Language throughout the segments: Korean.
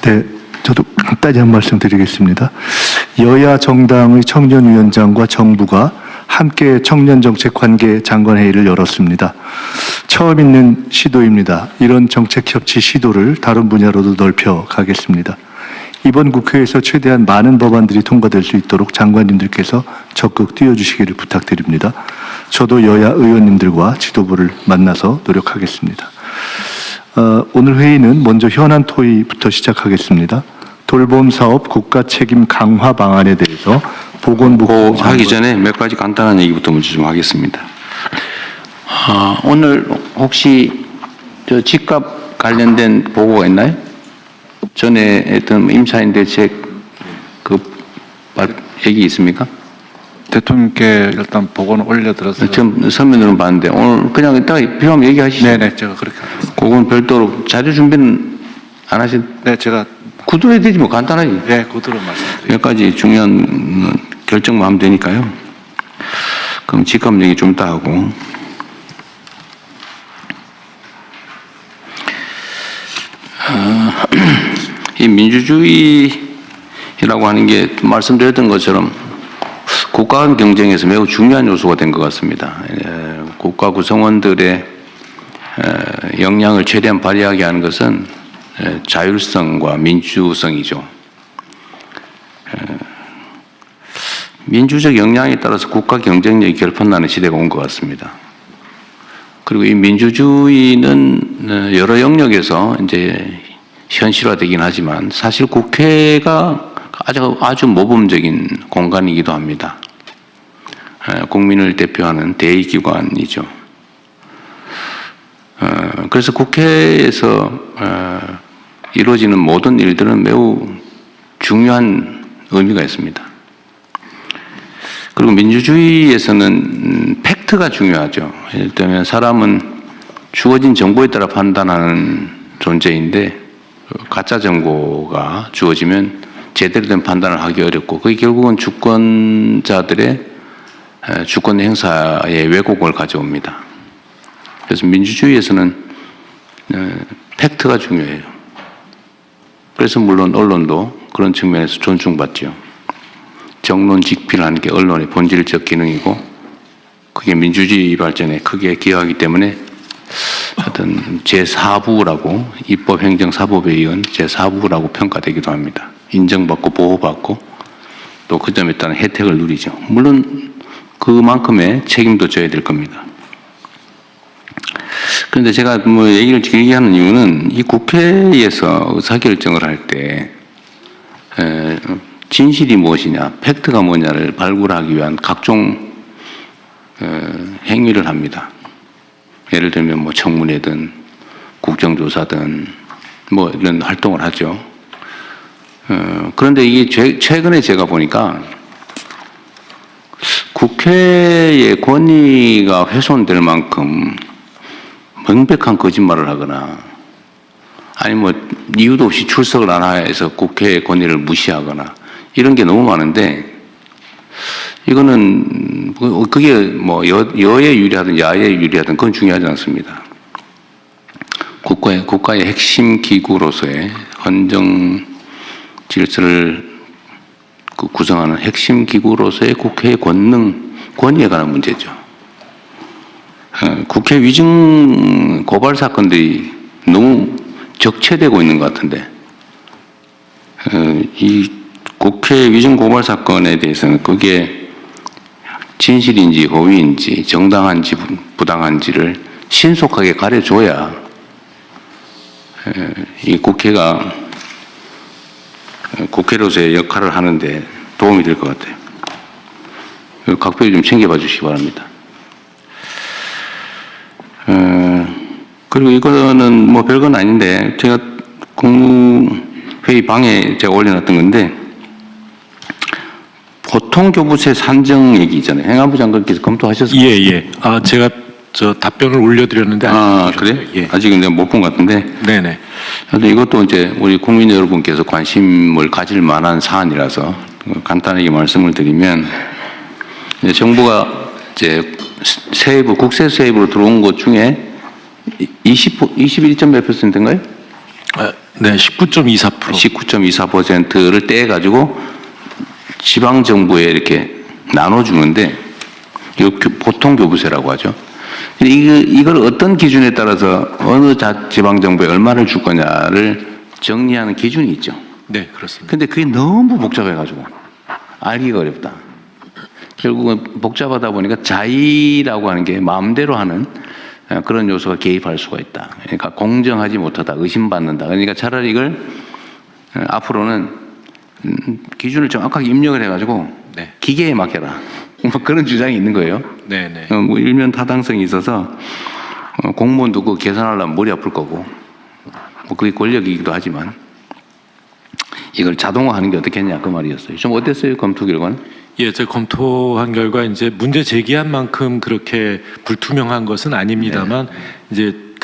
네, 저도 간단히 한 말씀 드리겠습니다. 여야 정당의 청년위원장과 정부가 함께 청년정책관계 장관회의를 열었습니다. 처음 있는 시도입니다. 이런 정책 협치 시도를 다른 분야로도 넓혀 가겠습니다. 이번 국회에서 최대한 많은 법안들이 통과될 수 있도록 장관님들께서 적극 뛰어주시기를 부탁드립니다. 저도 여야 의원님들과 지도부를 만나서 노력하겠습니다. 오늘 회의는 먼저 현안 토의부터 시작하겠습니다. 돌봄 사업 국가 책임 강화 방안에 대해서 보건복지부 하기 전에 몇 가지 간단한 얘기부터 먼저 좀 하겠습니다. 오늘 혹시 저 집값 관련된 보고가 있나요? 전에 했던 임차인 대책 그 얘기 있습니까? 대통령께 일단 보고는 올려드렸어요. 좀 서면으로 봤는데 오늘 그냥 이따가 필요하면 얘기하시죠. 네네, 제가 그렇게 하겠습니다. 그건 별도로 자료 준비는 안 하신? 네, 제가 구두로 해야 되지 뭐 간단하지. 네, 그대로 말씀드릴게요. 몇 가지 중요한 결정만 하면 되니까요. 그럼 집값 얘기 좀 이따 하고. 이 민주주의라고 하는 게 말씀드렸던 것처럼 국가 간 경쟁에서 매우 중요한 요소가 된 것 같습니다. 국가 구성원들의 역량을 최대한 발휘하게 하는 것은 자율성과 민주성이죠. 민주적 역량에 따라서 국가 경쟁력이 결판나는 시대가 온 것 같습니다. 그리고 이 민주주의는 여러 영역에서 이제 현실화되긴 하지만 사실 국회가 아주 모범적인 공간이기도 합니다. 국민을 대표하는 대의기관이죠. 그래서 국회에서 이루어지는 모든 일들은 매우 중요한 의미가 있습니다. 그리고 민주주의에서는 팩트가 중요하죠. 예를 들면 사람은 주어진 정보에 따라 판단하는 존재인데 가짜 정보가 주어지면 제대로 된 판단을 하기 어렵고 그게 결국은 주권자들의 주권 행사에 왜곡을 가져옵니다. 그래서 민주주의에서는 팩트가 중요해요. 그래서 물론 언론도 그런 측면에서 존중받죠. 정론직필하는 게 언론의 본질적 기능이고 그게 민주주의 발전에 크게 기여하기 때문에 어떤 제4부라고 입법행정사법에 의한 제4부라고 평가되기도 합니다. 인정받고 보호받고 또 그 점에 따른 혜택을 누리죠. 물론 그만큼의 책임도 져야 될 겁니다. 그런데 제가 뭐 얘기를 길게 하는 이유는 이 국회에서 의사결정을 할 때 진실이 무엇이냐, 팩트가 뭐냐를 발굴하기 위한 각종 행위를 합니다. 예를 들면 뭐 청문회든 국정조사든 뭐 이런 활동을 하죠. 그런데 이게 최근에 제가 보니까 국회의 권위가 훼손될 만큼 명백한 거짓말을 하거나 아니 뭐 이유도 없이 출석을 안 해서 국회의 권위를 무시하거나 이런 게 너무 많은데 이거는 그게 뭐 여에 유리하든 야에 유리하든 그건 중요하지 않습니다. 국가의 핵심 기구로서의 헌정 질서를 구성하는 핵심 기구로서의 국회의 권위에 관한 문제죠. 국회 위증 고발 사건들이 너무 적체되고 있는 것 같은데 이 국회 위증 고발 사건에 대해서는 그게 진실인지 허위인지 정당한지 부당한지를 신속하게 가려줘야 이 국회가 국회로서의 역할을 하는데 도움이 될 것 같아요. 각별히 좀 챙겨봐 주시기 바랍니다. 그리고 이거는 뭐 별건 아닌데 제가 국무회의 방에 제가 올려놨던 건데 보통교부세 산정 얘기 있잖아요. 행안부 장관께서 검토하셨어요? 예. 제가 저 답변을 올려드렸는데 그래? 예. 아직은 내가 못 본 것 같은데. 네네. 근데 이것도 이제 우리 국민 여러분께서 관심을 가질 만한 사안이라서 간단하게 말씀을 드리면 이제 정부가 이제 세부 국세 세입으로 들어온 것 중에 21점 몇 %인가요? 네, 19.24%. 19.24%를 떼가지고 지방정부에 이렇게 나눠주는데, 이거 보통 교부세라고 하죠. 근데 이걸 어떤 기준에 따라서 어느 지방정부에 얼마를 줄 거냐를 정리하는 기준이 있죠. 네, 그렇습니다. 근데 그게 너무 복잡해가지고 알기가 어렵다. 결국은 복잡하다 보니까 자의라고 하는 게 마음대로 하는 그런 요소가 개입할 수가 있다. 그러니까 공정하지 못하다, 의심받는다. 그러니까 차라리 이걸 앞으로는 기준을 정확하게 입력을 해가지고 네. 기계에 맡겨라. 뭐 그런 주장이 있는 거예요. 네, 네. 뭐 일면 타당성이 있어서 공무원도 그 계산하려면 머리 아플 거고, 뭐 그게 권력이기도 하지만 이걸 자동화하는 게 어떻겠냐 그 말이었어요. 좀 어땠어요 검토 결과는? 예, 제가 검토한 결과 이제 문제 제기한 만큼 그렇게 불투명한 것은 아닙니다만 이제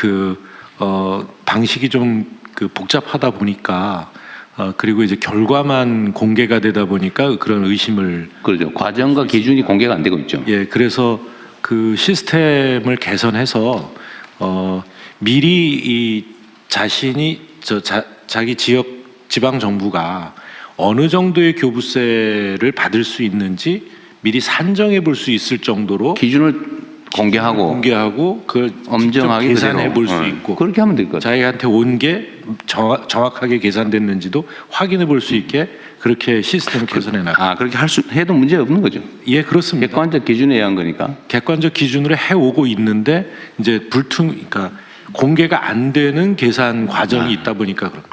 방식이 좀 복잡하다 보니까 그리고 이제 결과만 공개가 되다 보니까 그런 의심을 그렇죠. 과정과 기준이 공개가 안 되고 있죠. 예, 그래서 그 시스템을 개선해서 미리 이 자신이 자기 지방 정부가 어느 정도의 교부세를 받을 수 있는지 미리 산정해 볼 수 있을 정도로 기준을 공개하고 그걸 엄정하게 직접 계산해 볼 수 그대로. 있고 그렇게 하면 될 것 같아요. 자기한테 온 게 정확하게 계산됐는지도 확인해 볼 수 있게 그렇게 시스템을 개선해 나가. 그렇게 해도 문제 없는 거죠. 예, 그렇습니다. 객관적 기준에 의한 거니까. 객관적 기준으로 해오고 있는데 이제 그러니까 공개가 안 되는 계산 과정이 있다 보니까 그런.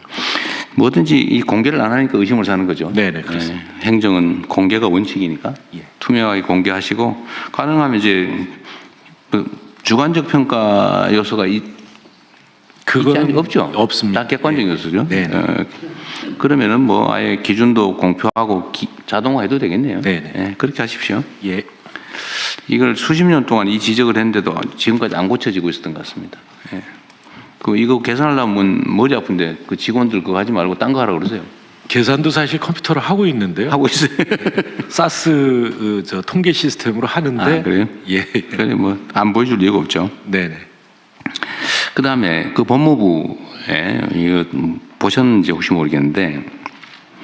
뭐든지 이 공개를 안 하니까 의심을 사는 거죠. 네네, 그렇습니다. 행정은 공개가 원칙이니까 예. 투명하게 공개하시고, 가능하면 이제 그 주관적 평가 요소가 그건 없죠. 없습니다. 다 객관적 예. 요소죠. 네네. 그러면은 뭐 아예 기준도 공표하고 자동화해도 되겠네요. 네네. 예, 그렇게 하십시오. 예. 이걸 수십 년 동안 이 지적을 했는데도 지금까지 안 고쳐지고 있었던 것 같습니다. 예. 이거 계산하려면 머리 아픈데 그 직원들 그거 하지 말고 딴 거 하라 그러세요. 계산도 사실 컴퓨터로 하고 있는데요. 하고 있어요. 사스 통계 시스템으로 하는데. 그래요? 예. 그래 뭐 안 보여줄 이유가 없죠. 네네. 그 다음에 그 법무부에 이거 보셨는지 혹시 모르겠는데